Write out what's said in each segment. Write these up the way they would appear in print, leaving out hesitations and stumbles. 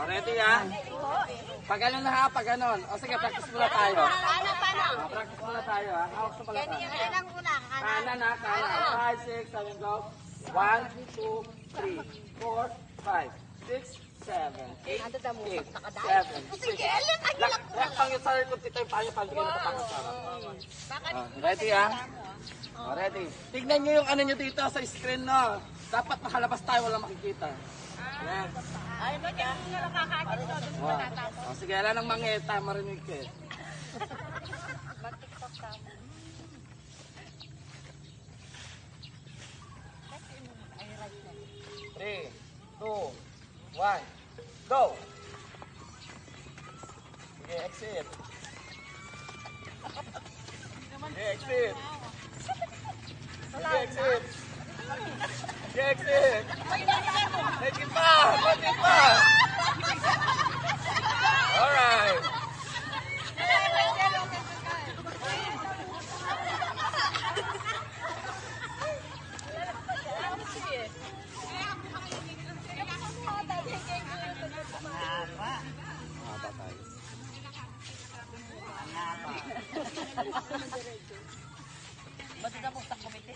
O, ready ha? Pag ano na ha, pag ganon. O sige, practice muna tayo. Paano? Practice muna tayo ha. Hawak sa palaka. Kanan muna. Kanan ha, kanan. 5, 6, 7, go. 1, 2, 3, 4, 5, 6, 7, 8, 7, 6. Lakpang yung sarili ko dito yung payo paligay na kapakasarap. Ready ha? O, ready. Tignan nyo yung ano nyo dito sa screen no. Dapat makalabas tayo, walang makikita. Yan. Ay, ba't yung nakakakit to? Doon Wow. O, sige, alam ng mangeta, marinig ko eh. Mag-tiktok ka. 3, 2, 1, go! Sige, exit. Sige, exit. Sige, exit. Sige, exit. Exit pa! Exit pa! Alright.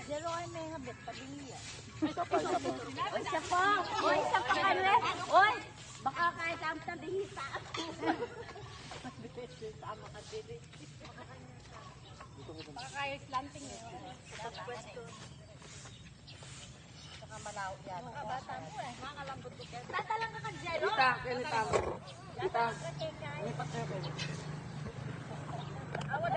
Zero ay may habit pa din yan. Isa pa, isa pa. Oy, isa pa. Oy, isa pa ka rin. Oy, baka kahit ang tandihita. Tama ka din. Baka kaya slanting eh. Saka malaw yan. Bata mo eh. Makalambot ko kaya. Tatalang ka ka dyan. Kita, kinita mo. Kita. Lipat na yun. Awa